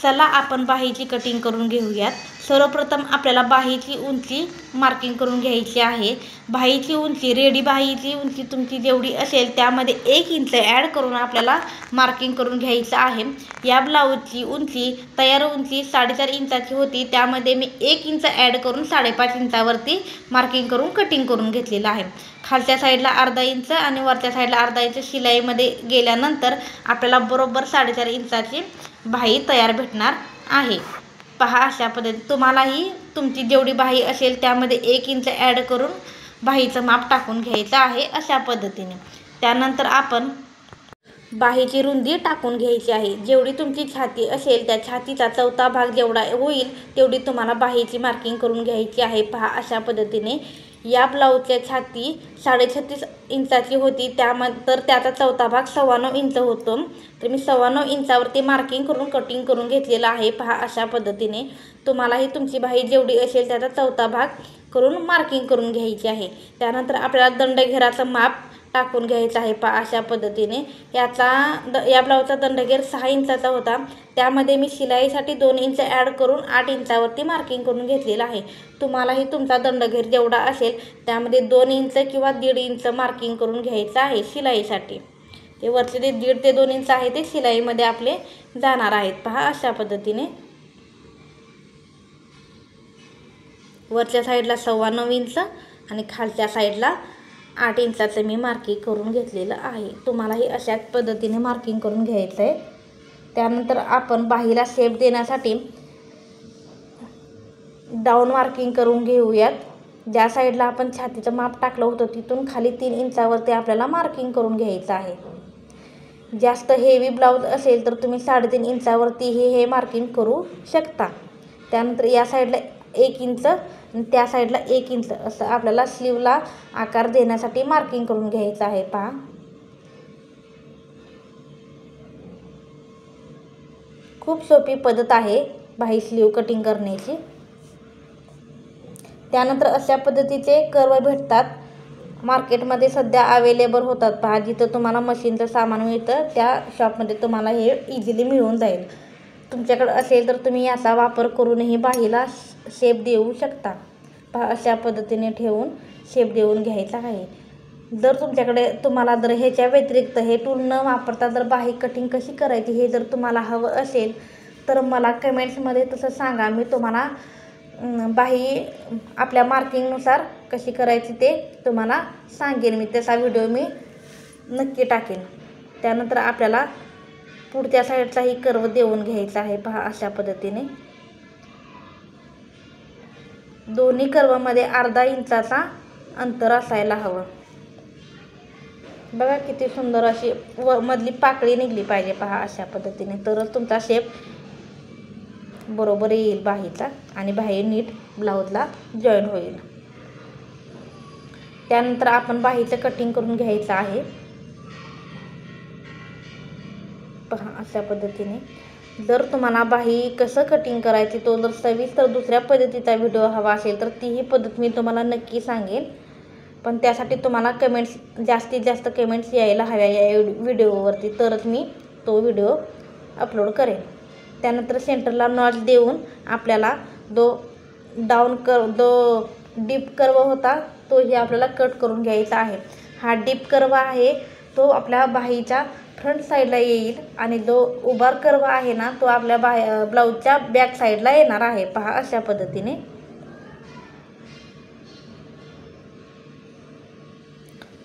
चला आपण बाहीची कटिंग करून घेऊयात। सर्वप्रथम आपल्याला बाहीची उंची मार्किंग करून घ्यायची आहे। बाहीची उंची रेडी बाहीची उंची तुमची जेवढी असेल त्यामध्ये 1 इंच ॲड करून आपल्याला मार्किंग करून घ्यायचं आहे। या ब्लाऊजची उंची तयार उंची 4.5 इंचाची होती, त्यामध्ये मी 1 इंच ॲड करून 5.5 इंचावरती मार्किंग करून कटिंग करून घेतलेलं आहे। खालच्या साईडला अर्धा इंच आणि वरच्या साईडला अर्धा इंच शिलाईमध्ये गेल्यानंतर आपल्याला बरोबर 4.5 इंचाची बाही तयार भेटणार आहे। पहा अशा पद्धतीने तुम्हालाही तुमची जेवढी बाही असेल त्यामध्ये 1 इंच ॲड करून बाहीचं माप टाकून घ्यायचं आहे अशा पद्धतीने। त्यानंतर आपण बाहीची रुंदी टाकून घ्यायची आहे। जेवढी तुमची छाती असेल त्या छातीचा चौथा भाग जेवढा होईल तेवढी तुम्हाला बाहीची मार्किंग करून घ्यायची आहे। पहा अशा पद्धतीने या ब्लाऊजच्या छाती 36.5 इंचाची होती, त्यानंतर त्याचा चौथा भाग 9.25 इंच होतो, तर मी 9.25 इंचावरती मार्किंग करून कटिंग करून घेतलेला आहे। पहा अशा पद्धतीने तुम्हालाही तुमची बाही जेवढी असेल त्याचा चौथा भाग करून मार्किंग करून घ्यायची आहे। त्यानंतर आपल्याला दंडघेराचं माप टाकून घ्यायचं आहे। पहा अशा पद्धतीने या ब्लाऊजचा दंडघेर 6 इंचाचा होता, त्यामध्ये मी शिलाईसाठी 2 इंच ॲड करून 8 इंचावरती मार्किंग करून घेतलेलं आहे। तुम्हालाही तुमचा दंडघेर जेवढा असेल त्यामध्ये 2 इंच किंवा 1.5 इंच मार्किंग करून घ्यायचं आहे शिलाईसाठी। ते वरचे जे 1.5 ते 2 इंच आहे ते शिलाईमध्ये आपले जाणार आहेत। पहा अशा पद्धतीने वरच्या साईडला 9.25 इंच आणि खालच्या साईडला 8 इंचाचं मी मार्किंग करून घेतलेलं आहे। तुम्हालाही अशाच पद्धतीने मार्किंग करून घ्यायचं आहे। त्यानंतर आपण बाहीला शेप देण्यासाठी डाऊन मार्किंग करून घेऊयात। ज्या साईडला आपण छातीचं माप टाकलं होतं तिथून खाली 3 इंचावरती आपल्याला मार्किंग करून घ्यायचं आहे। जास्त हेवी ब्लाऊज असेल तर तुम्ही 3.5 इंचावरती हे मार्किंग करू शकता। त्यानंतर या साईडला 1 इंच आणि त्या साईडला 1 इंच असं आपल्याला स्लीवला आकार देण्यासाठी मार्किंग करून घ्यायचं आहे। पहा खूप सोपी पद्धत आहे बाही स्लीव कटिंग करण्याची। त्यानंतर अशा पद्धतीचे कर्व भेटतात मार्केटमध्ये सध्या अवेलेबल होतात। पहा जिथं तुम्हाला मशीनचं सामान मिळतं त्या शॉपमध्ये तुम्हाला हे इझिली मिळून जाईल। तुमच्याकडे असेल तर तुम्ही याचा वापर करूनही बाहीला शेप देऊ शकता। पहा अशा पद्धतीने ठेवून शेप देऊन घ्यायचा आहे। जर तुम्हाला जर ह्याच्या व्यतिरिक्त हे टूल न वापरता जर बाही कटिंग कशी करायची हे जर तुम्हाला हवं असेल तर मला कमेंट्समध्ये तसं सांगा। मी तुम्हाला बाही आपल्या मार्किंगनुसार कशी करायची ते तुम्हाला सांगेन, मी त्याचा व्हिडिओ मी नक्की टाकेन। त्यानंतर आपल्याला पुढच्या साईडचाही कर्व देऊन घ्यायचा आहे। पहा अशा पद्धतीने दोन्ही कर्वमध्ये अर्धा इंचाचा अंतर असायला हवं। बघा किती सुंदर अशी मधली पाकळी निघली पाहिजे। पहा अशा पद्धतीने तरच तुमचा शेप बरोबर येईल बाहीचा आणि बाही नीट ब्लाऊजला जॉईन होईल। त्यानंतर आपण बाहीचं कटिंग करून घ्यायचं आहे। पहा अशा पद्धतीने जर तुम्हाला बाही कसं कटिंग करायची तो जर सविस्तर दुसऱ्या पद्धतीचा व्हिडिओ हवा असेल तर तीही पद्धत मी तुम्हाला नक्की सांगेन, पण त्यासाठी तुम्हाला जास्तीत जास्त कमेंट्स यायला हव्या या व्हिडिओवरती, तरच मी तो व्हिडिओ अपलोड करेन। त्यानंतर सेंटरला नॉच देऊन आपल्याला जो डीप कर्व होता तोही आपल्याला कट करून घ्यायचा आहे। हा डीप कर्व आहे तो आपल्या बाहीच्या फ्रंट साईडला येईल आणि जो उभार कर्व आहे ना तो आपल्या ब्लाऊजच्या बॅक साईडला येणार आहे। पहा अशा पद्धतीने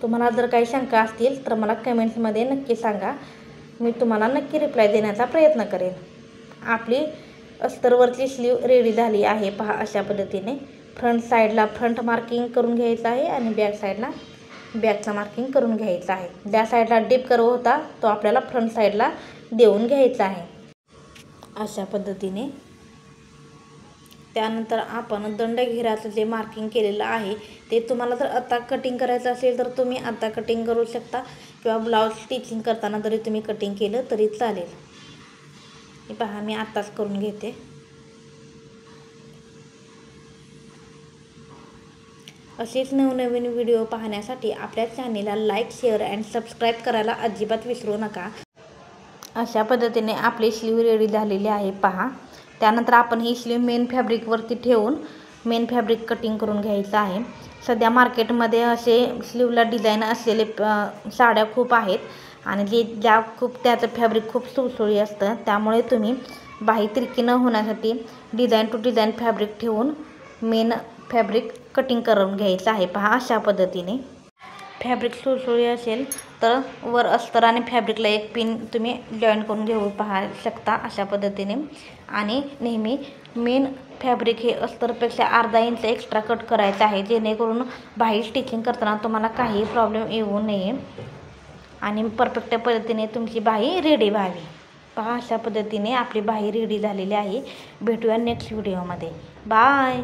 तुम्हाला जर काही शंका असतील तर मला कमेंट्समध्ये नक्की सांगा, मी तुम्हाला नक्की रिप्लाय देण्याचा प्रयत्न करेन। आपली अस्तरवरची स्लीव रेडी झाली आहे। पहा अशा पद्धतीने फ्रंट साईडला फ्रंट मार्किंग करून घ्यायचं आहे आणि बॅक साईडला बॅकचं मार्किंग करून घ्यायचं आहे। ज्या साईडला डीप कर्व होता तो आपल्याला फ्रंट साईडला देऊन घ्यायचा आहे अशा पद्धतीने। त्यानंतर आपण दंडघेराचं जे मार्किंग केलेलं आहे ते तुम्हाला जर आता कटिंग करायचं असेल तर तुम्ही आता कटिंग करू शकता किंवा ब्लाऊज स्टिचिंग करताना जरी तुम्ही कटिंग केलं तरी चालेल। हे पहा मी आत्ताच करून घेते। असेच नवनवीन व्हिडिओ पाहण्यासाठी आपल्या चॅनेलला लाईक, शेअर अँड सबस्क्राईब करायला अजिबात विसरू नका। अशा पद्धतीने आपली स्लीव रेडी झालेली आहे पहा. त्यानंतर आपण ही स्लीव मेन फॅब्रिकवरती ठेवून मेन फॅब्रिक कटिंग करून घ्यायचं आहे. सध्या मार्केटमध्ये असे स्लीवला डिझाईन असलेले साड्या खूप आहेत आणि त्याचं फॅब्रिक खूप सुळसुळी असतं. त्यामुळे तुम्ही बाही तिरकी न होण्यासाठी डिझाईन टू डिझाईन फॅब्रिक ठेवून मेन फॅब्रिक कटिंग करून घ्यायचं आहे पहा. अशा पद्धतीने फॅब्रिक सुळसुळी असेल तर वर अस्तर आणि फॅब्रिकला एक पिन तुम्ही जॉईन करून घेऊ शकता अशा पद्धतीने. आणि नेहमी मेन फॅब्रिक हे अस्तरपेक्षा अर्धा इंच एक्स्ट्रा कट करायचं आहे, जेणेकरून बाही स्टिचिंग करताना तुम्हाला काही प्रॉब्लेम येऊ नये आणि परफेक्ट पद्धतीने तुमची बाही रेडी व्हावी पहा. अशा पद्धतीने आपली बाही रेडी झालेली आहे. भेटूया नेक्स्ट व्हिडिओमध्ये. बाय.